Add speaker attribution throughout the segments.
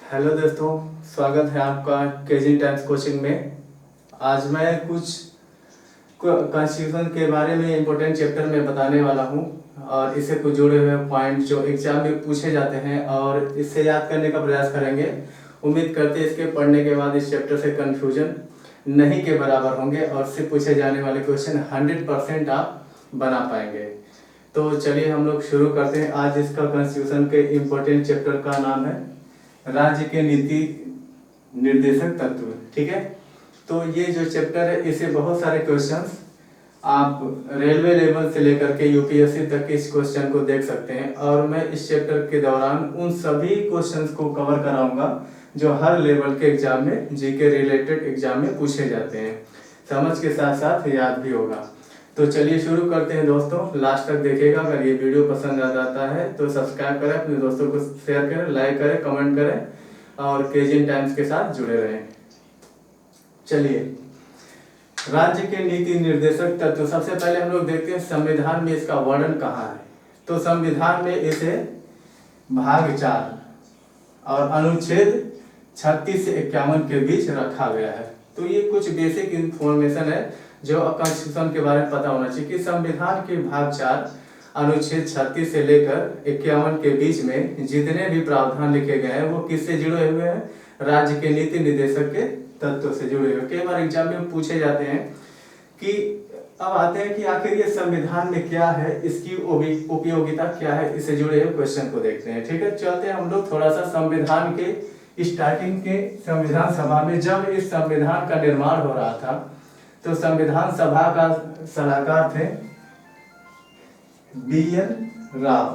Speaker 1: Hello दोस्तों, स्वागत है आपका केजी टाइम्स कोचिंग में। आज मैं कुछ कॉन्स्टिट्यूशन के बारे में इम्पोर्टेंट चैप्टर में बताने वाला हूँ और इससे कुछ जुड़े हुए पॉइंट जो एग्जाम में पूछे जाते हैं और इससे याद करने का प्रयास करेंगे। उम्मीद करते हैं इसके पढ़ने के बाद इस चैप्टर से कन्फ्यूजन नहीं के बराबर होंगे और इससे पूछे जाने वाले क्वेश्चन 100% आप बना पाएंगे। तो चलिए हम लोग शुरू करते हैं। आज इसका कॉन्स्टिट्यूशन के इम्पोर्टेंट चैप्टर का नाम है राज्य के नीति निर्देशक तत्व। ठीक है, तो ये जो चैप्टर है इसे बहुत सारे क्वेश्चंस आप रेलवे लेवल से लेकर के यूपीएससी तक इस क्वेश्चन को देख सकते हैं और मैं इस चैप्टर के दौरान उन सभी क्वेश्चंस को कवर कराऊंगा जो हर लेवल के एग्जाम में जीके रिलेटेड एग्जाम में पूछे जाते हैं। समझ के साथ साथ याद भी होगा। तो चलिए शुरू करते हैं दोस्तों, लास्ट तक देखिएगा। अगर ये वीडियो पसंद आ जाता है तो सब्सक्राइब करें, अपने दोस्तों को शेयर करें, लाइक करें, कमेंट करें और केजीएन टाइम्स के साथ जुड़े रहें। चलिए, राज्य के नीति निर्देशक तत्व। सबसे पहले हम लोग देखते हैं संविधान में इसका वर्णन कहाँ है। तो संविधान में इसे भाग 4 और अनुच्छेद 36 से 51 के बीच रखा गया है। तो ये कुछ बेसिक इंफॉर्मेशन है जो कॉन्स्टिट्यूशन के बारे में पता होना चाहिए कि संविधान के भाग 4 अनुच्छेद 36 से लेकर 51 के बीच में जितने भी प्रावधान लिखे गए हैं वो किससे जुड़े हुए हैं? राज्य के नीति निर्देशक के तत्व से जुड़े हुए। कई बार एग्जाम में पूछे जाते हैं कि अब आते हैं कि आखिर ये संविधान में क्या है, इसकी उपयोगिता क्या है, इससे जुड़े हुए क्वेश्चन को देखते हैं। ठीक है, चलते हैं हम लोग थोड़ा सा संविधान के स्टार्टिंग के। संविधान सभा में जब इस संविधान का निर्माण हो रहा था तो संविधान सभा का सलाहकार थे BN राव।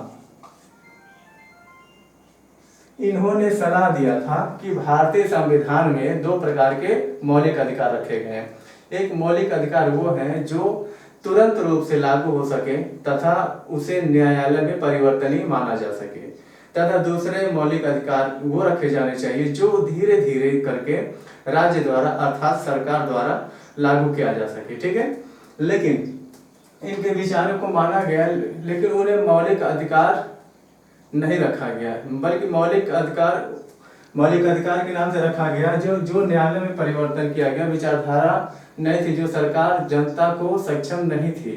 Speaker 1: इन्होंने सलाह दिया था कि भारतीय संविधान में 2 प्रकार के मौलिक अधिकार रखे गए हैं। एक मौलिक अधिकार वो है जो तुरंत रूप से लागू हो सके तथा उसे न्यायालय में परिवर्तनीय माना जा सके, तथा दूसरे मौलिक अधिकार वो रखे जाने चाहिए जो धीरे धीरे करके राज्य द्वारा अर्थात सरकार द्वारा लागू किया जा सके। ठीक है, लेकिन इनके विचारों को माना गया, लेकिन उन्हें मौलिक अधिकार नहीं रखा गया, बल्कि मौलिक अधिकार के नाम से रखा गया जो न्यायालय में परिवर्तन किया गया। विचारधारा नहीं थी, जो सरकार जनता को सक्षम नहीं थी,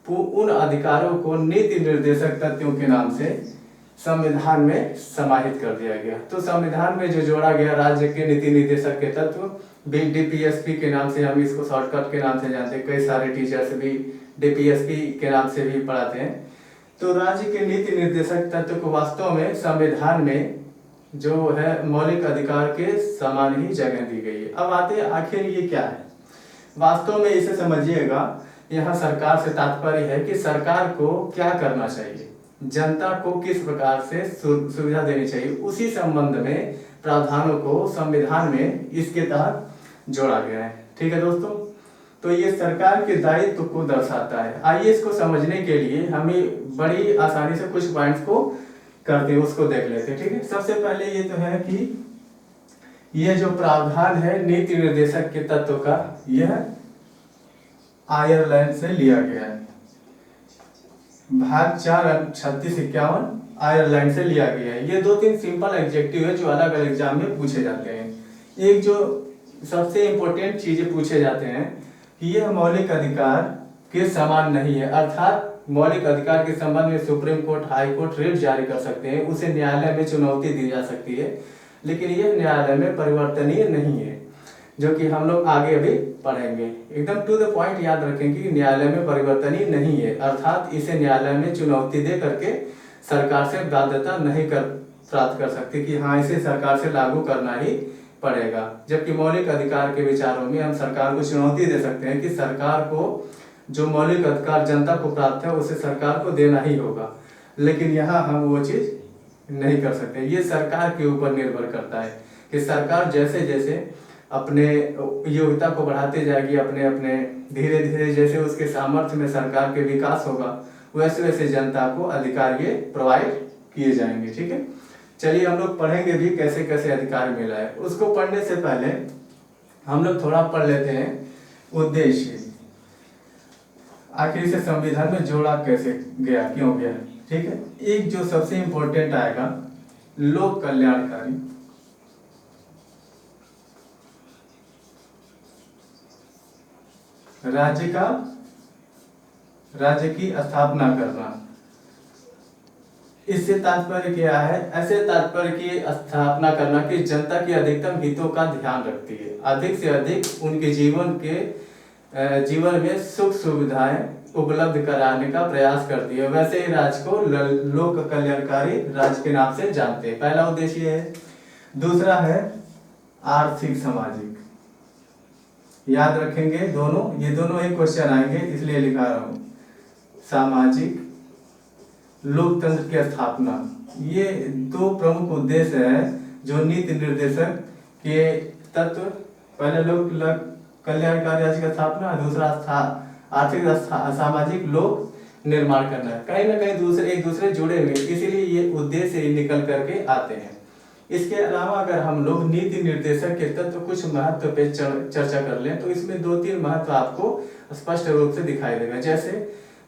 Speaker 1: उन अधिकारों को नीति निर्देशक तत्वों के नाम से संविधान में समाहित कर दिया गया। तो संविधान में जो जोड़ा गया राज्य के नीति निर्देशक के तत्व, DPSP के नाम से हम इसको शॉर्टकट के नाम से जानते हैं। कई सारे टीचर्स भी DPSP के नाम से भी पढ़ाते हैं। तो राज्य के नीति निर्देशक तत्व को वास्तव में संविधान में जो है मौलिक अधिकार के समान ही जगह दी गई है। अब आते हैं आखिर ये क्या है। वास्तव में इसे समझिएगा, यहाँ सरकार से तात्पर्य है कि सरकार को क्या करना चाहिए, जनता को किस प्रकार से सुविधा देनी चाहिए, उसी संबंध में प्रावधानों को संविधान में इसके तहत जोड़ा गया है। ठीक है दोस्तों, तो ये सरकार के दायित्व को दर्शाता है। आइए इसको समझने के लिए हमें बड़ी आसानी से कुछ पॉइंट्स को करते हैं, उसको देख लेते हैं। ठीक है, सबसे पहले ये तो है कि यह जो प्रावधान है नीति निर्देशक के तत्व का, यह आयरलैंड से लिया गया है। भाग 4 36-51 आयरलैंड से लिया गया है। ये 2-3 सिंपल एडजेक्टिव है जो अलग अलग एग्जाम में पूछे जाते हैं। एक जो सबसे इंपॉर्टेंट चीजें पूछे जाते हैं कि यह मौलिक अधिकार के समान नहीं है, अर्थात मौलिक अधिकार के संबंध में supreme court, high court writ जारी कर सकते हैं, उसे न्यायालय में चुनौती दी जा सकती है, लेकिन यह न्यायालय में परिवर्तनीय नहीं है, जो कि हम लोग आगे अभी पढ़ेंगे। एकदम टू द पॉइंट याद रखें कि न्यायालय में परिवर्तनीय नहीं है, अर्थात इसे न्यायालय में चुनौती दे करके सरकार से बाध्यता नहीं प्राप्त कर सकती कि हाँ इसे सरकार से लागू करना ही पड़ेगा। जबकि मौलिक अधिकार के विचारों में हम सरकार को चुनौती दे सकते हैं कि सरकार को जो मौलिक अधिकार जनता को प्राप्त है उसे सरकार को देना ही होगा, लेकिन यहाँ हम वो चीज नहीं कर सकते। ये सरकार के ऊपर निर्भर करता है कि सरकार जैसे जैसे अपने योग्यता को बढ़ाते जाएगी, अपने अपने धीरे धीरे जैसे उसके सामर्थ्य में सरकार के विकास होगा, वैसे वैसे जनता को अधिकार ये प्रोवाइड किए जाएंगे। ठीक है, चलिए हम लोग पढ़ेंगे भी कैसे कैसे अधिकार मिला है। उसको पढ़ने से पहले हम लोग थोड़ा पढ़ लेते हैं उद्देश्य, आखिर से संविधान में जोड़ा कैसे गया, क्यों गया। ठीक है, एक जो सबसे इंपॉर्टेंट आएगा लोक कल्याणकारी, राज्य की स्थापना करना। इससे तात्पर्य क्या है? ऐसे तात्पर्य की स्थापना करना कि जनता की अधिकतम हितों का ध्यान रखती है, अधिक से अधिक उनके जीवन में सुख सुविधाएं उपलब्ध कराने का प्रयास करती है। वैसे ही राज्य को लोक कल्याणकारी राज्य के नाम से जानते हैं। पहला उद्देश्य है। दूसरा है आर्थिक सामाजिक। याद रखेंगे दोनों, ये दोनों एक क्वेश्चन आएंगे इसलिए लिखा रहा हूं। सामाजिक लोकतंत्र की स्थापना, ये दो प्रमुख उद्देश्य है जो नीति निर्देशक के तत्व। पहले लोक कल्याणकारी राज्य की स्थापना, दूसरा आर्थिक सामाजिक लोक निर्माण करना है। कहीं ना कहीं एक दूसरे जुड़े हुए, इसीलिए ये उद्देश्य निकल करके आते हैं। इसके अलावा अगर हम लोग नीति निर्देशक के तत्व कुछ महत्व पे चर्चा कर लें तो इसमें 2-3 महत्व आपको स्पष्ट रूप से दिखाई देगा। जैसे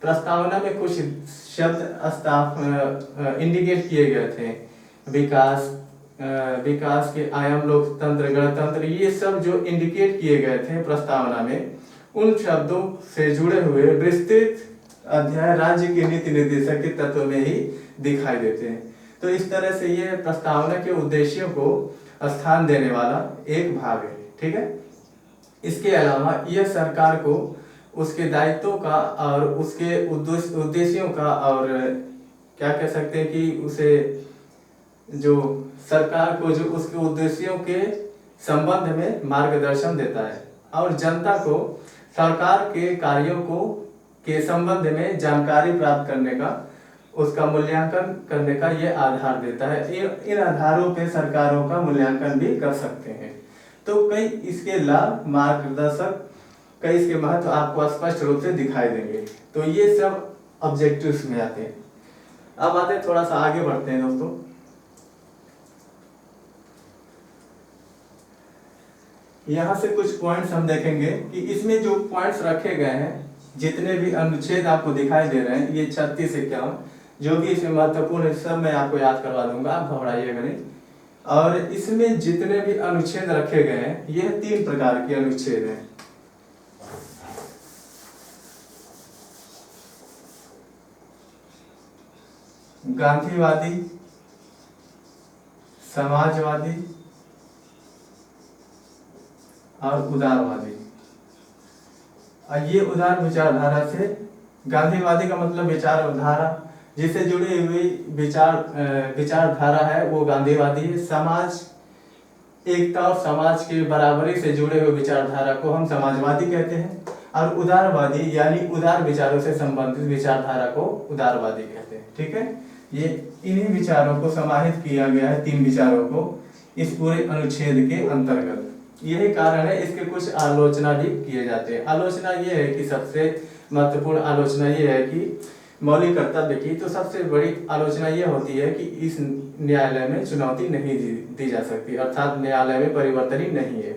Speaker 1: प्रस्तावना में कुछ शब्द इंडिकेट किए गए थे, विकास के आयाम, लोकतंत्र, गणतंत्र, ये सब जो इंडिकेट किए गए थे प्रस्तावना में, उन शब्दों से जुड़े हुए विस्तृत अध्याय राज्य के नीति निर्देशक के तत्व में ही दिखाई देते हैं। तो इस तरह से ये प्रस्तावना के उद्देश्यों को स्थान देने वाला एक भाग है। ठीक है। इसके अलावा यह सरकार को उसके दायित्वों का और उसके उद्देश्यों का, और क्या कह सकते हैं कि उसे जो सरकार को जो उसके उद्देश्यों के संबंध में मार्गदर्शन देता है और जनता को सरकार के कार्यों के संबंध में जानकारी प्राप्त करने का, उसका मूल्यांकन करने का यह आधार देता है। इन आधारों पे सरकारों का मूल्यांकन भी कर सकते हैं। तो कई इसके लाभ, मार्गदर्शक, कई इसके महत्व आपको स्पष्ट रूप से दिखाई देंगे। तो ये सब ऑब्जेक्टिव्स में आते हैं। अब आते हैं, थोड़ा सा आगे बढ़ते हैं दोस्तों। यहाँ से कुछ पॉइंट्स हम देखेंगे कि इसमें जो पॉइंट्स रखे गए हैं, जितने भी अनुच्छेद आपको दिखाई दे रहे हैं, ये 36 से 51 जो भी इसमें महत्वपूर्ण है, सब मैं आपको याद करवा दूंगा, आप घबराइएगा नहीं। और इसमें जितने भी अनुच्छेद रखे गए हैं, यह 3 प्रकार के अनुच्छेद हैं। गांधीवादी, समाजवादी और उदारवादी। और ये उदार विचारधारा से, गांधीवादी का मतलब विचारधारा जिससे जुड़ी हुई विचारधारा है वो गांधीवादी है। समाज एकता और समाज की बराबरी से जुड़े हुए विचारधारा को हम समाजवादी कहते हैं। और उदारवादी यानी उदार विचारों से संबंधित विचारधारा को उदारवादी कहते हैं। ठीक है। ये इन्हीं विचारों को समाहित किया गया है, 3 विचारों को इस पूरे अनुच्छेद के अंतर्गत। यही कारण है इसके कुछ आलोचना भी किए जाते हैं। आलोचना ये है कि सबसे महत्वपूर्ण आलोचना ये है कि मौलिक कर्तव्य की, तो सबसे बड़ी आलोचना ये होती है कि इस न्यायालय में चुनौती नहीं दी जा सकती, अर्थात न्यायालय में परिवर्तन ही नहीं है।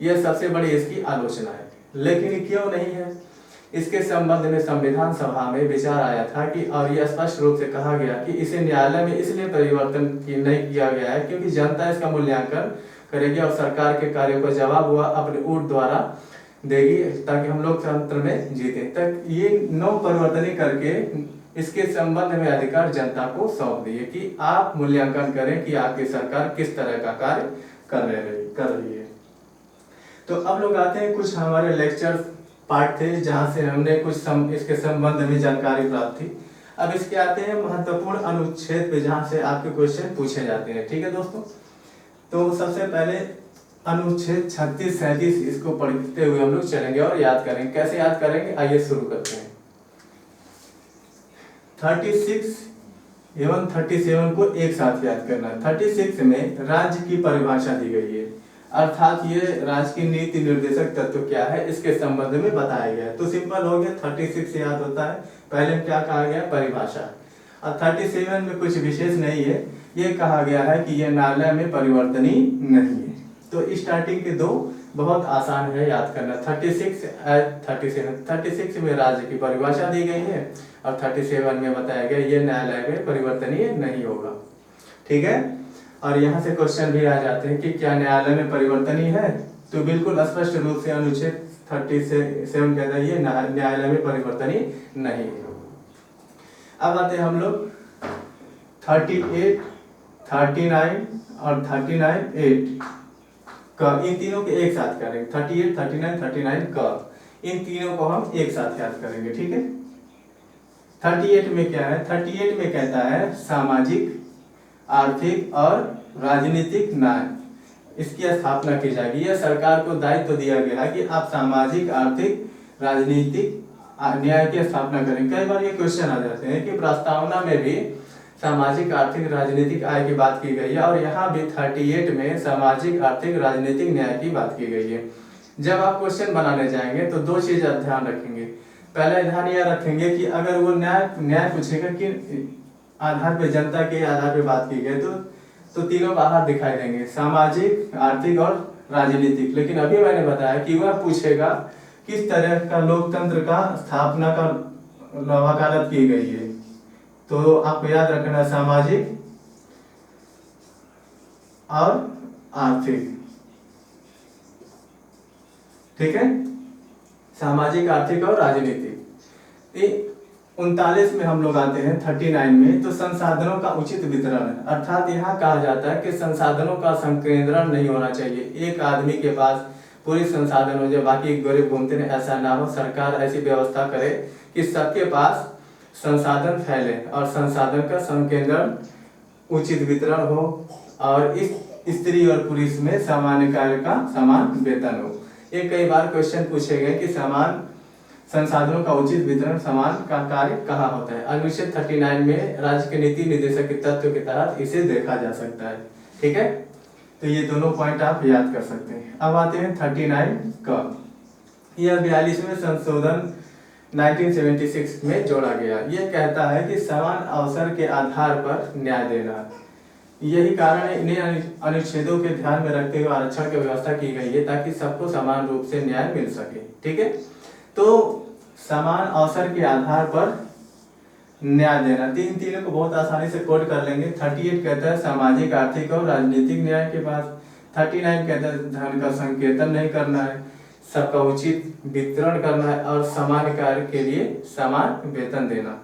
Speaker 1: यह सबसे बड़ी इसकी आलोचना है। लेकिन क्यों नहीं है? इसके संबंध में संविधान सभा में विचार आया था कि, और यह स्पष्ट रूप से कहा गया कि इसे न्यायालय में इसलिए परिवर्तन नहीं किया गया है क्योंकि जनता इसका मूल्यांकन करेगी और सरकार के कार्यों का जवाब वह अपने वोट द्वारा देगी, ताकि हम लोकतंत्र में जीते। तक ये नौ परिवर्तन करके इसके संबंध में अधिकार जनता को सौंप दिए कि आप मूल्यांकन करें कि आपकी सरकार किस तरह का कार्य कर रही है। तो अब लोग आते हैं, कुछ हमारे लेक्चर पार्ट थे जहां से हमने कुछ इसके संबंध में जानकारी प्राप्त थी। अब इसके आते हैं महत्वपूर्ण अनुच्छेद पे जहां से आपके क्वेश्चन पूछे जाते हैं। ठीक है दोस्तों। तो सबसे पहले अनुच्छेद 36, 37 इसको पढ़ते हुए हम लोग चलेंगे और याद करेंगे। कैसे याद करेंगे, आइए शुरू करते हैं। 36 एवं 37 को एक साथ याद करना है। 36 में राज्य की परिभाषा दी गई है, अर्थात ये राज्य की नीति निर्देशक तत्व क्या है इसके संबंध में बताया गया है। तो सिंपल हो गया, 36 से याद होता है। पहले क्या कहा गया, परिभाषा। और 37 में कुछ विशेष नहीं है, ये कहा गया है कि यह न्यायालय में परिवर्तनीय नहीं है। तो स्टार्टिंग के दो बहुत आसान है याद करना। 36 में राज्य की परिभाषा दी गई है और 37 में बताया गया ये न्यायालय में परिवर्तनीय नहीं होगा। ठीक है। और यहाँ से क्वेश्चन भी आ जाते हैं कि क्या न्यायालय में परिवर्तनीय है, तो बिल्कुल स्पष्ट रूप से अनुच्छेद 37 कहता है ये न्यायालय में परिवर्तनीय नहीं है। अब आते हैं हम लोग 38, 39 और 39(8) का, इन तीनों को एक साथ करेंगे। 38, 39, 39 का, इन तीनों को हम एक साथ याद करेंगे, ठीक है। 38 में क्या है? 38 में कहता है सामाजिक, आर्थिक और राजनीतिक न्याय, इसकी स्थापना की जाएगी। यह सरकार को दायित्व दिया गया है कि आप सामाजिक, आर्थिक, राजनीतिक न्याय की स्थापना करें। कई बार ये क्वेश्चन आ जाते हैं कि प्रस्तावना में भी सामाजिक, आर्थिक, राजनीतिक आय की बात की गई है और यहाँ भी 38 में सामाजिक, आर्थिक, राजनीतिक न्याय की बात की गई है। जब आप क्वेश्चन बनाने जाएंगे तो दो चीज ध्यान रखेंगे। पहला ध्यान यह रखेंगे कि अगर वो न्याय पूछेगा कि आधार पे, जनता के आधार पे बात की गई, तो तीनों बाहर दिखाई देंगे, सामाजिक, आर्थिक और राजनीतिक। लेकिन अभी मैंने बताया कि वह पूछेगा किस तरह का लोकतंत्र का स्थापना का वकालत की गई है। तो आपको याद रखना सामाजिक और आर्थिक, ठीक है, सामाजिक, आर्थिक और राजनीतिक। 39 में हम लोग आते हैं 39 में, तो संसाधनों का उचित वितरण है। अर्थात यहाँ कहा जाता है कि संसाधनों का संकेंद्रण नहीं होना चाहिए। एक आदमी के पास पूरी संसाधन हो जाए, बाकी गरीब घूमते हैं, ऐसा ना हो। सरकार ऐसी व्यवस्था करे कि सबके पास संसाधन फैले और संसाधन का संकेंद्रण, उचित वितरण हो और इस स्त्री और पुरुष में सामान्य कार्य का समान वेतन हो। ये कई बार क्वेश्चन पूछे गए कि समान संसाधनों का उचित वितरण, समान का कार्य कहाँ होता है। अनुच्छेद 39 में राज्य के नीति निर्देशक के तत्व के तहत इसे देखा जा सकता है, ठीक है। तो ये दोनों पॉइंट आप याद कर सकते हैं। अब आते हैं 39 का, यह 42वें संशोधन 1976 में जोड़ा गया। यह कहता है कि समान अवसर के आधार पर न्याय देना। यही कारण है इन्हें अनुच्छेदों के ध्यान में रखते हुए आरक्षण की व्यवस्था की गई है, ताकि सबको समान रूप से न्याय मिल सके, ठीक है। तो समान अवसर के आधार पर न्याय देना, तीनों को बहुत आसानी से कोड कर लेंगे। 38 कहता है सामाजिक, आर्थिक और राजनीतिक न्याय के पास। 39 कहता है धन का संकेतन नहीं करना है, सबका उचित वितरण करना है और समान कार्य के लिए समान वेतन देना।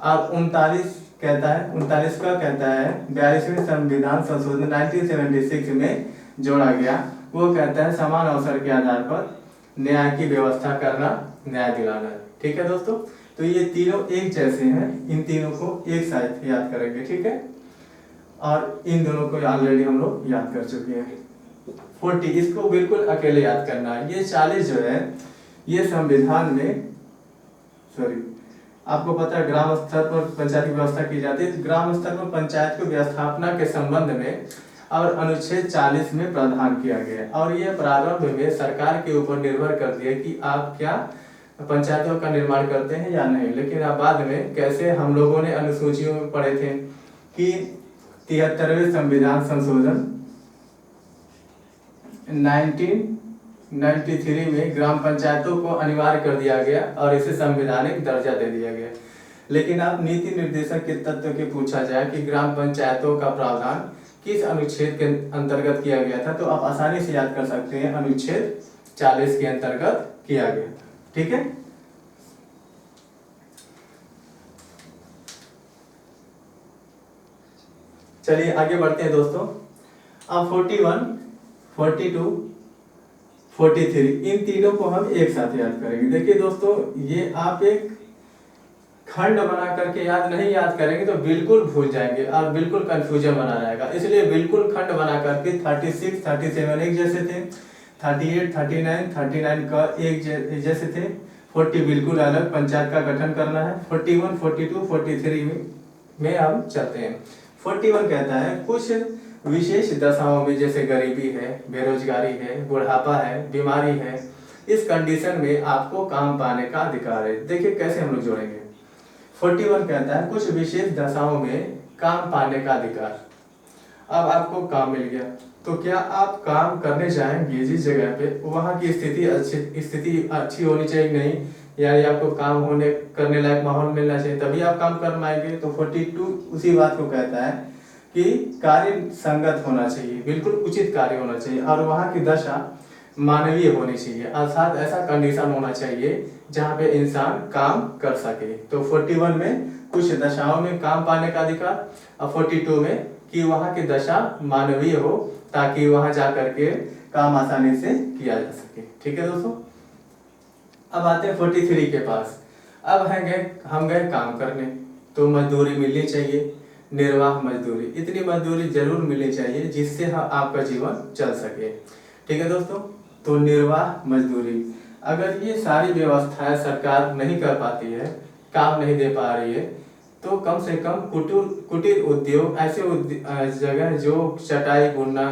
Speaker 1: और 39 कहता है, 39 का कहता है 42वें संविधान संशोधन 1976 में जोड़ा गया। वो कहता है समान अवसर के आधार पर न्याय की व्यवस्था करना, न्याय दिलाना, ठीक है दोस्तों। तो ये तीनों एक जैसे हैं, इन तीनों को एक साथ याद करेंगे, ठीक है। और इन दोनों को ऑलरेडी हम लोग याद कर चुके हैं। 40 इसको बिल्कुल अकेले याद करना है। ये 40 जो है ये संविधान में, सॉरी, आपको पता है ग्राम स्तर पर पंचायत की व्यवस्था की जाती है। ग्राम स्तर पर पंचायत की व्यवस्थापना के संबंध में और अनुच्छेद 40 में प्रावधान किया गया और यह प्रारंभ में सरकार के ऊपर निर्भर कर दिया कि आप क्या पंचायतों का निर्माण करते हैं या नहीं। लेकिन अब बाद में कैसे हम लोगों ने अनुसूचियों में पढ़े थे कि 73वें संविधान संशोधन 1993 में ग्राम पंचायतों को अनिवार्य कर दिया गया और इसे संवैधानिक दर्जा दे दिया गया। लेकिन अब नीति निर्देशक के तत्व के पूछा जाए कि ग्राम पंचायतों का प्रावधान किस अनुच्छेद के अंतर्गत किया गया था, तो आप आसानी से याद कर सकते हैं अनुच्छेद 40 के अंतर्गत किया गया था, ठीक है। चलिए आगे बढ़ते हैं दोस्तों। अब 41, 42, 43 इन तीनों को हम एक साथ याद करेंगे। देखिए दोस्तों, ये आप एक खंड बना करके याद करेंगे तो बिल्कुल भूल जाएंगे और बिल्कुल कंफ्यूजन बना रहेगा। इसलिए बिल्कुल खंड बना करके 36, 37 एक जैसे थे, 38, 39 का एक जैसे थे, 40 बिल्कुल अलग पंचायत का गठन करना है, 41, 42, 43 में हम चलते हैं। 41 कहता है कुछ विशेष दशाओं में, जैसे गरीबी है, बेरोजगारी है, बुढ़ापा है, बीमारी है, इस कंडीशन में आपको काम पाने का अधिकार है। देखिए कैसे हम लोग जोड़ेंगे। 41 कहता है कुछ विशेष दशाओं में काम पाने का अधिकार। अब आपको काम मिल गया तो क्या आप काम करने जाएंगे जिस जगह पे, वहाँ की स्थिति अच्छी होनी चाहिए नहीं, यानी आपको काम करने लायक माहौल मिलना चाहिए, तभी आप काम कर पाएंगे। तो 42 उसी बात को कहता है कि कार्य संगत होना चाहिए, बिल्कुल उचित कार्य होना चाहिए और वहाँ की दशा मानवीय होनी चाहिए, अर्थात ऐसा कंडीशन होना चाहिए जहाँ पे इंसान काम कर सके। तो 41 में कुछ दशाओं में काम पाने का अधिकार, और 42 में कि वहाँ की दशा मानवीय हो ताकि वहाँ जा करके काम आसानी से किया जा सके। ठीक है दोस्तों, अब आते हैं 43 के पास। अब हम गए काम करने, तो मजदूरी मिलनी चाहिए, निर्वाह मजदूरी, इतनी मजदूरी जरूर मिलनी चाहिए जिससे आपका जीवन चल सके। ठीक है दोस्तों, तो निर्वाह मजदूरी, अगर ये सारी व्यवस्थाएं सरकार नहीं कर पाती है, काम नहीं दे पा रही है, तो कम से कम कुटीर उद्योग, ऐसे जगह जो चटाई बुनना,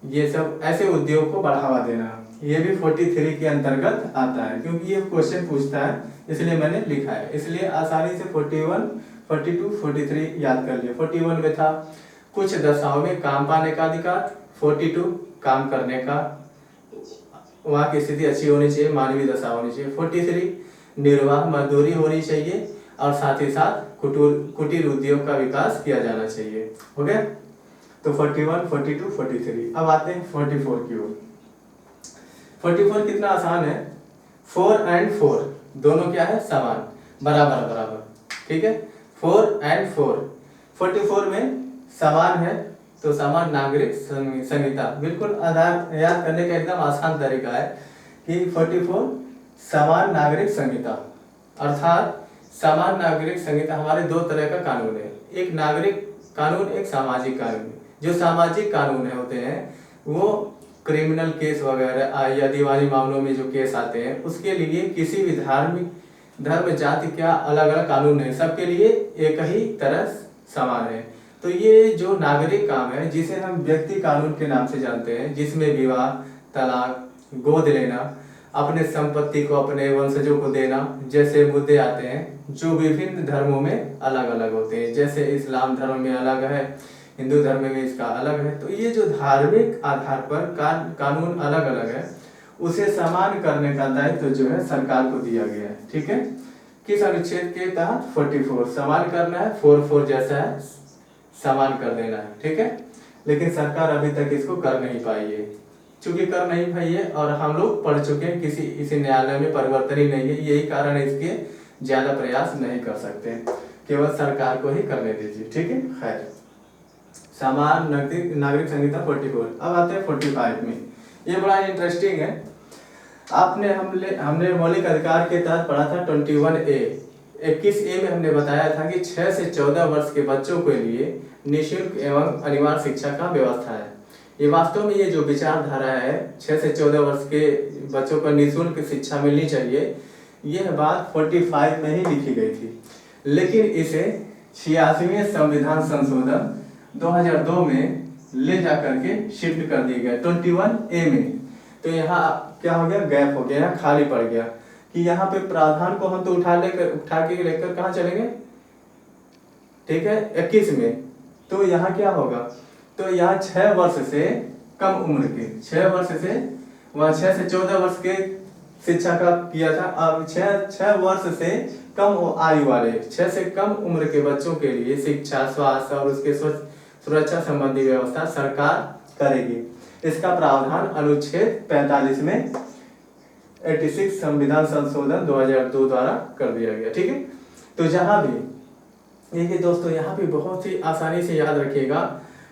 Speaker 1: ये सब ऐसे उद्योग को बढ़ावा देना, ये भी 43 के अंतर्गत आता है, क्योंकि ये क्वेश्चन पूछता है इसलिए मैंने लिखा है। इसलिए आसानी से 41, 42, 43 याद कर लिया। 41 में था कुछ दशाओं में काम पाने का अधिकार, 42 काम करने का, वहाँ की स्थिति अच्छी होनी चाहिए, मानवीय दशा होनी चाहिए। 43 निर्वाह मजदूरी होनी चाहिए, और साथ ही साथ कुटीर उद्योग का विकास किया जाना चाहिए। हो गया, तो 41, 42, 43। अब आते हैं 44 की ओर। 44 कितना आसान है, 4 and 4 दोनों क्या है, समान, बराबर बराबर। ठीक है, 4 and 4, 44 में समान है, तो समान नागरिक संहिता, बिल्कुल आधार याद करने का एकदम आसान तरीका है कि 44 समान नागरिक संहिता, अर्थात समान नागरिक संहिता हमारे दो तरह का कानून है, एक नागरिक कानून, एक सामाजिक कानून। जो सामाजिक कानून होते हैं वो क्रिमिनल केस वगैरह या दीवानी मामलों में जो केस आते हैं उसके लिए किसी भी धर्म जाति क्या अलग अलग कानून है, सबके लिए एक ही तरह समान है। तो ये जो नागरिक काम है जिसे हम व्यक्ति कानून के नाम से जानते हैं, जिसमें विवाह, तलाक, गोद लेना, अपने संपत्ति को अपने वंशजों को देना जैसे मुद्दे आते हैं, जो विभिन्न धर्मों में अलग अलग होते हैं। जैसे इस्लाम धर्म में अलग है, हिंदू धर्म में इसका अलग है। तो ये जो धार्मिक आधार पर कानून अलग अलग है, उसे समान करने का दायित्व जो है सरकार को दिया गया है। ठीक है, किस अनुच्छेद के तहत, 44 समान करना है, 44 जैसा है समान कर देना है। ठीक है, लेकिन सरकार अभी तक इसको कर नहीं पाई है। चूंकि कर नहीं पाई है और हम लोग पढ़ चुके हैं, इसी न्यायालय में परिवर्तन ही नहीं है, यही कारण है इसके ज्यादा प्रयास नहीं कर सकते, केवल सरकार को ही करने दीजिए। ठीक है, खैर, समान नागरिक संहिता 44। अब आते हैं 45 में, ये बड़ा इंटरेस्टिंग है। हमने मौलिक अधिकार के तहत पढ़ा था 21A। 21A में हमने बताया था कि 6 से 14 वर्ष के बच्चों के लिए निःशुल्क एवं अनिवार्य शिक्षा का व्यवस्था है। ये वास्तव में ये जो विचारधारा है 6 से 14 वर्ष के बच्चों को निःशुल्क शिक्षा मिलनी चाहिए, यह बात 45 में ही लिखी गई थी, लेकिन इसे 86वें संविधान संशोधन 2002 में ले जाकर के शिफ्ट कर दिया गया 21A में। तो यहाँ क्या हो गया, गैप हो गया, यहाँ खाली पड़ गया कि यहाँ पे प्रावधान को हम तो उठा के लेकर कहाँ चलेंगे, ठीक है, 21 में। तो यहाँ क्या होगा, तो यहाँ 6 वर्ष से कम उम्र के, 6 वर्ष से वहाँ 6 से 14 वर्ष के शिक्षा का किया था, अब 6 वर्ष से कम आयु वाले 6 से कम उम्र के बच्चों के लिए शिक्षा, स्वास्थ्य और उसके सुरक्षा संबंधी व्यवस्था सरकार करेगी। इसका प्रावधान अनुच्छेद 45 में 86 संविधान संशोधन 2002 द्वारा कर दिया गया। ठीक है, तो जहां भी देखिए दोस्तों, यहाँ भी बहुत ही आसानी से याद रखिएगा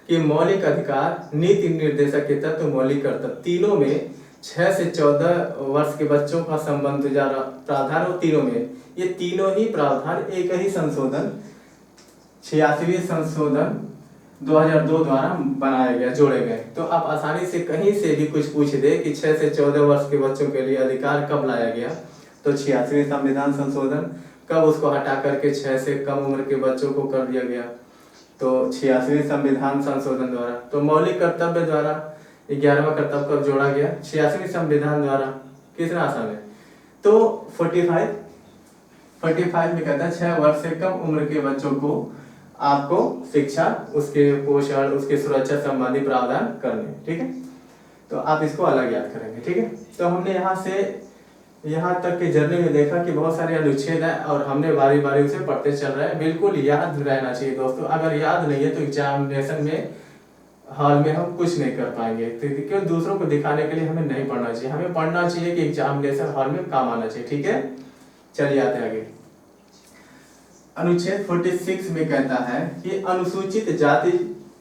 Speaker 1: कि मौलिक अधिकार, नीति निर्देशक के तत्व, मौलिक कर्तव्य, तीनों में 6 से 14 वर्ष के बच्चों का संबंध प्रावधान, और तीनों में ये तीनों ही प्रावधान एक ही संशोधन 86वें संशोधन 2002 द्वारा बनाया गया, जोड़े गए। तो आप आसानी से कहीं से भी कुछ पूछ दे कि 6 से 14 वर्ष के बच्चों के लिए अधिकार कब लाया गया, तो 86वें संविधान संशोधन, कब उसको हटा करके 6 से कम उम्र के बच्चों को कर दिया गया, तो 86वें संविधान संशोधन द्वारा। तो मौलिक कर्तव्य द्वारा 11वां कर्तव्य कब जोड़ा गया, 86वें संविधान द्वारा। कितना आसान है। तो 45 में कहता है 6 वर्ष से कम उम्र के बच्चों को आपको शिक्षा, उसके पोषण, उसके सुरक्षा संबंधी प्रावधान करने। ठीक है, तो आप इसको अलग याद करेंगे। ठीक है, तो हमने यहाँ से यहाँ तक के जर्नी में देखा कि बहुत सारे अनुच्छेद है और हमने बारी बारी उसे पढ़ते चल रहे हैं। बिल्कुल याद रहना चाहिए दोस्तों, अगर याद नहीं है तो एग्जामिनेशन में हॉल में हम कुछ नहीं कर पाएंगे। तो क्यों दूसरों को दिखाने के लिए हमें नहीं पढ़ना चाहिए, हमें पढ़ना चाहिए कि एग्जामिनेशन हॉल में काम आना चाहिए। ठीक है, चलिए आते हैं आगे। अनुच्छेद 46 में कहता है कि अनुसूचित जाति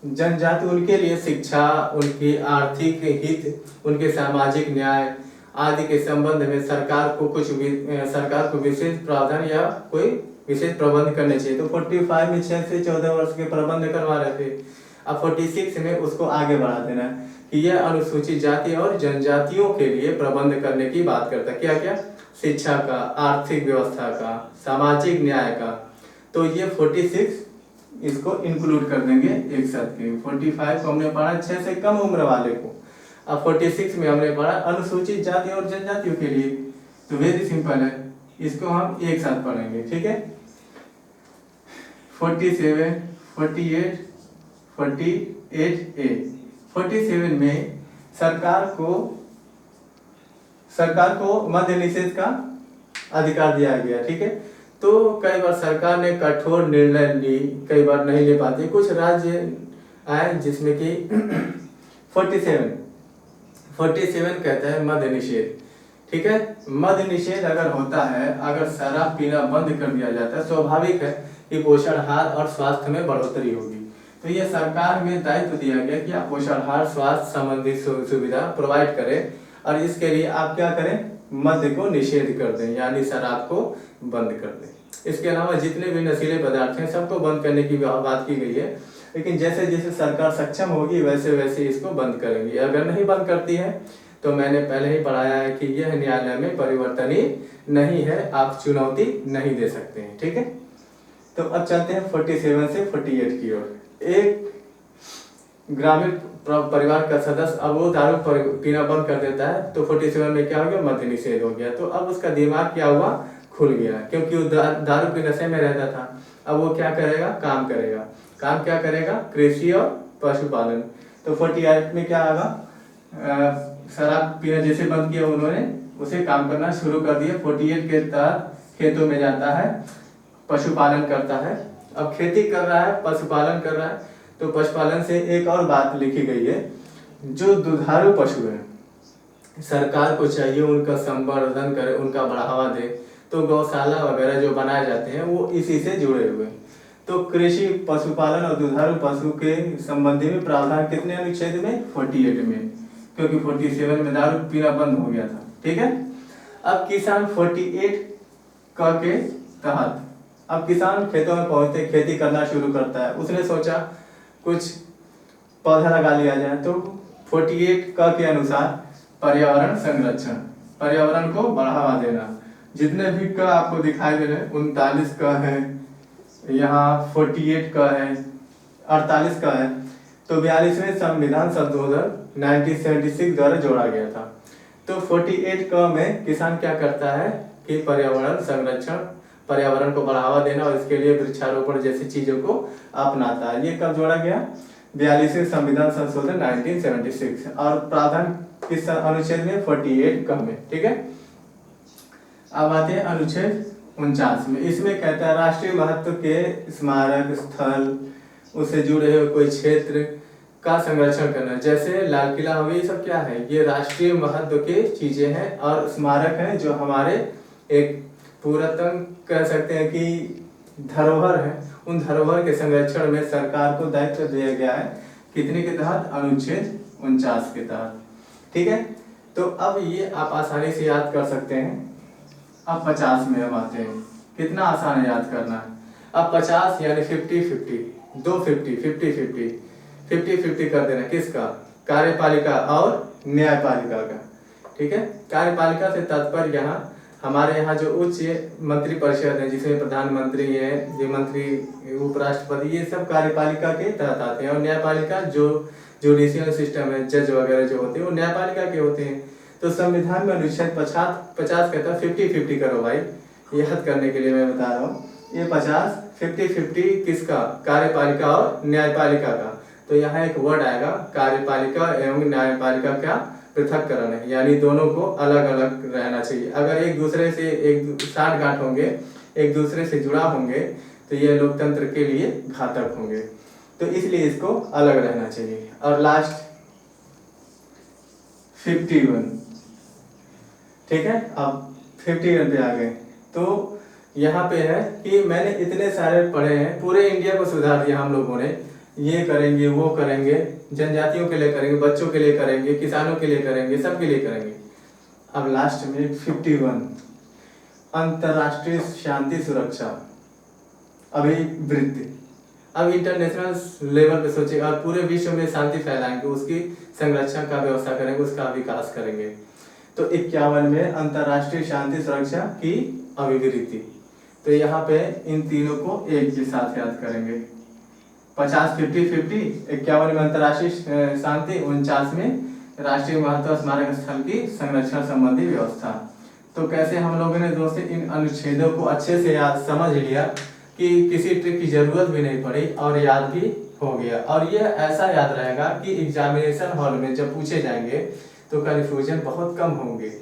Speaker 1: जनजाति उनके लिए शिक्षा, उनकी आर्थिक हित, उनके सामाजिक न्याय आदि के संबंध में सरकार को विशेष प्रावधान या कोई विशेष प्रबंध करने चाहिए। तो 45 में 6 से 14 वर्ष के प्रबंध करवा रहे थे, अब 46 में उसको आगे बढ़ा देना कि यह अनुसूचित जाति और जनजातियों के लिए प्रबंध करने की बात करता है। क्या क्या? शिक्षा का, आर्थिक व्यवस्था का, सामाजिक न्याय का। तो ये 46 इसको इंक्लूड कर देंगे एक साथ के। 45 को हमने पढ़ा 6 से कम उम्र वाले को, अब 46 में हमने पढ़ा अनुसूचित जाति और जनजातियों के लिए। तो वेरी सिंपल है, इसको हम एक साथ पढ़ेंगे। ठीक है, 47, 48, 48A। 47 में सरकार को मद्य निषेध का अधिकार दिया गया। ठीक है, तो कई बार सरकार ने कठोर निर्णय ली, कई बार नहीं ले पाती। कुछ राज्य आए जिसमें कि 47 कहता है मद्य निषेध। ठीक है, मद्य निषेध अगर होता है, अगर शराब पीना बंद कर दिया जाता है, स्वाभाविक है कि पोषणाहार और स्वास्थ्य में बढ़ोतरी होगी। तो ये सरकार में दायित्व दिया गया कि आप पोषणाहार स्वास्थ्य संबंधी सुविधा प्रोवाइड करें, और इसके लिए आप क्या करें? मद्य को निषेध कर दें, यानी शराब को बंद कर दें। इसके अलावा जितने भी नशीले पदार्थ हैं सबको बंद करने की बात की गई है, लेकिन जैसे जैसे सरकार सक्षम होगी वैसे वैसे इसको बंद करेंगी। अगर नहीं बंद करती है तो मैंने पहले ही पढ़ाया है कि यह न्यायालय में परिवर्तनीय नहीं है, आप चुनौती नहीं दे सकते हैं। ठीक है, तो अब चलते हैं 47 से 48 की ओर। एक ग्रामीण परिवार का सदस्य अब वो दारू पीना बंद कर देता है, तो 47 में क्या हो गया? मद्य निषेध हो गया। तो अब उसका दिमाग क्या हुआ? खुल गया, क्योंकि वो दारू के नशे में रहता था। अब वो क्या करेगा? काम करेगा। काम क्या करेगा? कृषि और पशुपालन। तो 48 में क्या आगा? शराब पीना जैसे बंद किया उन्होंने, उसे काम करना शुरू कर दिया। 48 के तहत खेतों में जाता है, पशुपालन करता है। अब खेती कर रहा है, पशुपालन कर रहा है, तो पशुपालन से एक और बात लिखी गई है, जो दुधारू पशु है सरकार को चाहिए उनका संवर्धन करे, उनका बढ़ावा दे। तो गौशाला वगैरह जो बनाए जाते हैं वो इसी से जुड़े हुए हैं। तो कृषि, पशुपालन और दुधारू पशु के संबंधी में प्रावधान कितने अनुच्छेद में? 48 में, क्योंकि 47 में दारू पीना बंद हो गया था। ठीक है, अब किसान 48 के तहत अब किसान खेतों में पहुंचते खेती करना शुरू करता है। उसने सोचा कुछ पौधा लगा लिया जाए, तो 48 के अनुसार पर्यावरण संरक्षण, पर्यावरण को बढ़ावा देना। जितने भी का आपको दिखाई दे रहे हैं, 39 का है, यहाँ 48 का है, 48 का है। तो 42वें संविधान संशोधन 1976 द्वारा जोड़ा गया था। तो 48 का में किसान क्या करता है कि पर्यावरण संरक्षण, पर्यावरण को बढ़ावा देना और इसके लिए वृक्षारोपण जैसी चीजों को अपनाता है। ये कब जोड़ा गया? 42वें संविधान संशोधन 1976, और प्रावधान किस अनुच्छेद में? 48 का में। ठीक है, अब आते हैं अनुच्छेद 49 में। इसमें कहता है राष्ट्रीय महत्व के स्मारक स्थल, उससे जुड़े हुए कोई क्षेत्र का संरक्षण करना। जैसे लाल किला हो गया, ये सब क्या है? ये राष्ट्रीय महत्व के चीजें हैं और स्मारक हैं, जो हमारे एक पुरातन कह सकते हैं कि धरोहर है। उन धरोहर के संरक्षण में सरकार को दायित्व दिया गया है। कितने के तहत? अनुच्छेद 49 के तहत। ठीक है, तो अब ये आप आसानी से याद कर सकते हैं। अब 50 में हम आते हैं। कितना आसान है याद करना। अब 50 यानी 50-50, 2 50, 50-50 कर देना। किसका? कार्यपालिका और न्यायपालिका का। ठीक है, कार्यपालिका से तात्पर्य यहाँ हमारे यहाँ जो उच्च मंत्री परिषद है, जिसमें प्रधानमंत्री है, गृह मंत्री, उपराष्ट्रपति, ये सब कार्यपालिका के तहत आते हैं। और न्यायपालिका जो जुडिशियल सिस्टम है, जज वगैरह जो होते हैं, वो न्यायपालिका के होते हैं। तो संविधान में अनुच्छेद 50 कहता है 50-50 करो भाई, याद करने के लिए मैं बता रहा हूँ। ये 50 किसका? कार्यपालिका और न्यायपालिका का। तो यहाँ एक वर्ड आएगा, कार्यपालिका एवं न्यायपालिका का पृथक्करण है, यानी दोनों को अलग अलग रहना चाहिए। अगर एक दूसरे से साठ गांठ होंगे, एक दूसरे से जुड़ा होंगे, तो ये लोकतंत्र के लिए घातक होंगे। तो इसलिए इसको अलग रहना चाहिए। और लास्ट 51, ठीक है। अब 51 पे आ गए। तो यहाँ पे है कि मैंने इतने सारे पढ़े हैं, पूरे इंडिया को सुधार दिया हम लोगों ने, ये करेंगे वो करेंगे, जनजातियों के लिए करेंगे, बच्चों के लिए करेंगे, किसानों के लिए करेंगे, सबके लिए करेंगे। अब लास्ट में 51, अंतर्राष्ट्रीय शांति सुरक्षा अभिवृद्धि। अब इंटरनेशनल लेवल पे सोचेगा और पूरे विश्व में शांति फैलाएंगे, उसकी संरक्षण का व्यवस्था करेंगे, उसका विकास करेंगे। तो 51 में अंतर्राष्ट्रीय शांति सुरक्षा की अभिवृद्धि। तो यहाँ पे इन तीनों को एक के साथ याद करेंगे। 50 50 50, 51 में अंतर्राष्ट्रीय शांति, 49 में राष्ट्रीय महत्व स्मारक स्थल की संरक्षण संबंधी व्यवस्था। तो कैसे हम लोगों ने दोस्तों इन अनुच्छेदों को अच्छे से याद समझ लिया कि किसी ट्रिक की जरूरत भी नहीं पड़ी और याद भी हो गया। और यह ऐसा याद रहेगा कि एग्जामिनेशन हॉल में जब पूछे जाएंगे तो कन्फ्यूजन बहुत कम होंगे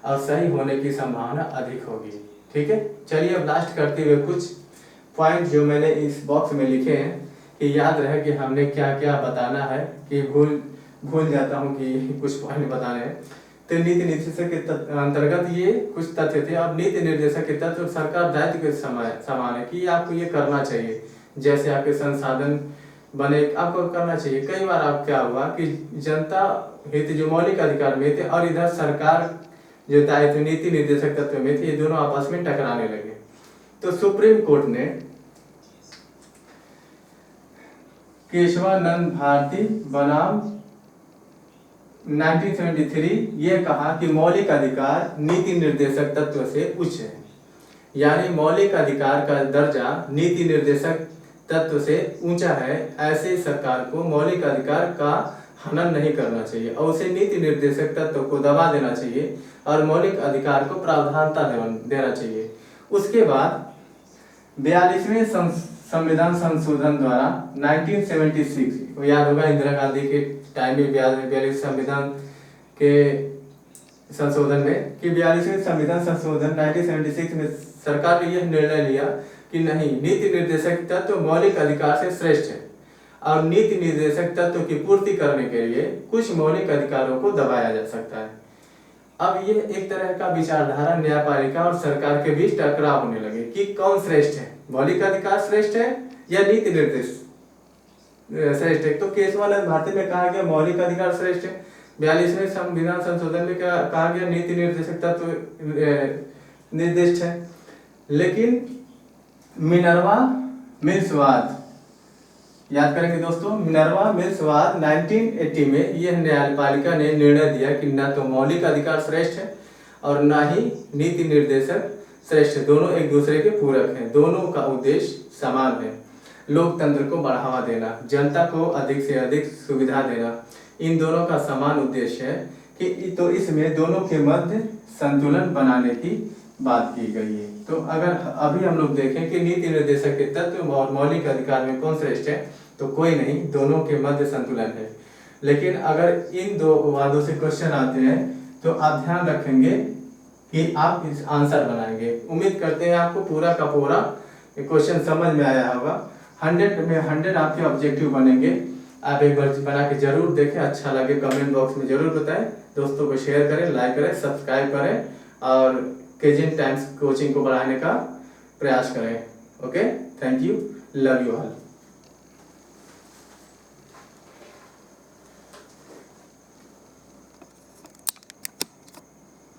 Speaker 1: और सही होने की संभावना अधिक होगी। ठीक है, चलिए अब लास्ट करते हुए कुछ पॉइंट जो मैंने इस बॉक्स में लिखे हैं कि याद रहे कि हमने क्या क्या बताना है, कि भूल जाता हूँ कि कुछ पॉइंट बताने हैं। तो नीति निर्देशक के अंतर्गत ये कुछ तथ्य थे। अब नीति निर्देशक के तत्व सरकार दायित्व के समान है कि आपको ये करना चाहिए। जैसे आपके संसाधन बने, आपको करना चाहिए। कई बार आप क्या हुआ कि जनता हित जो मौलिक अधिकार में थे और इधर सरकार जो दायित्व नीति निर्देशक तत्व में थे, ये दोनों आपस में टकराने लगे। तो सुप्रीम कोर्ट ने केशवानंद भारती बनाम 1973 ये कहा कि मौलिक अधिकार नीति निर्देशक तत्व से उच्च है, यानी मौलिक अधिकार का दर्जा नीति निर्देशक तत्व से ऊंचा है। ऐसे सरकार को मौलिक अधिकार का हनन नहीं करना चाहिए और उसे नीति निर्देशक तत्व को दबा देना चाहिए और मौलिक अधिकार को प्रावधानता देना चाहिए। उसके बाद 42वें संविधान संशोधन द्वारा 1976, याद होगा इंदिरा गांधी के टाइम में 42 संविधान के संशोधन में कि 42वें संविधान संशोधन 1976 में सरकार ने यह निर्णय लिया कि नहीं, नीति निर्देशक तत्व मौलिक अधिकार से श्रेष्ठ है और नीति निर्देशक तत्व की पूर्ति करने के लिए कुछ मौलिक अधिकारों को दबाया जा सकता है। अब ये एक तरह का विचारधारा न्यायपालिका और सरकार के बीच टकराव होने लगे कि कौन श्रेष्ठ है, मौलिक अधिकार श्रेष्ठ है या नीति निर्देश श्रेष्ठ है। तो केशवानंद भारती में कहा गया मौलिक अधिकार श्रेष्ठ है। 42वें संविधान संशोधन में कहा गया नीति निर्देशक तत्व निर्दिष्ट है। लेकिन मिनर्वा मिल्सवाद, याद करेंगे दोस्तों, मिनर्वा मिल्सवाद 1980 में यह न्यायपालिका ने निर्णय दिया कि न तो मौलिक अधिकार श्रेष्ठ है और न ही नीति निर्देशक श्रेष्ठ है। दोनों एक दूसरे के पूरक हैं, दोनों का उद्देश्य समान है। लोकतंत्र को बढ़ावा देना, जनता को अधिक से अधिक सुविधा देना, इन दोनों का समान उद्देश्य है कि तो इसमें दोनों के मध्य संतुलन बनाने की बात की गई है। तो अगर अभी हम लोग देखें कि नीति निर्देशक के तत्व और मौलिक अधिकार में कौन श्रेष्ठ है, तो कोई नहीं, दोनों के मध्य संतुलन है। लेकिन अगर इन दो वादों से क्वेश्चन आते हैं तो आप ध्यान रखेंगे कि आप इस आंसर बनाएंगे। उम्मीद करते हैं आपको पूरा का पूरा क्वेश्चन समझ में आया होगा। 100 में 100 आपके ऑब्जेक्टिव बनेंगे। आप एक बार बना के जरूर देखें, अच्छा लगे कमेंट बॉक्स में जरूर बताएं, दोस्तों को शेयर करें, लाइक करें, सब्सक्राइब करें और केजिन टाइम्स कोचिंग को बढ़ाने का प्रयास करें। Okay, thank you, love you all.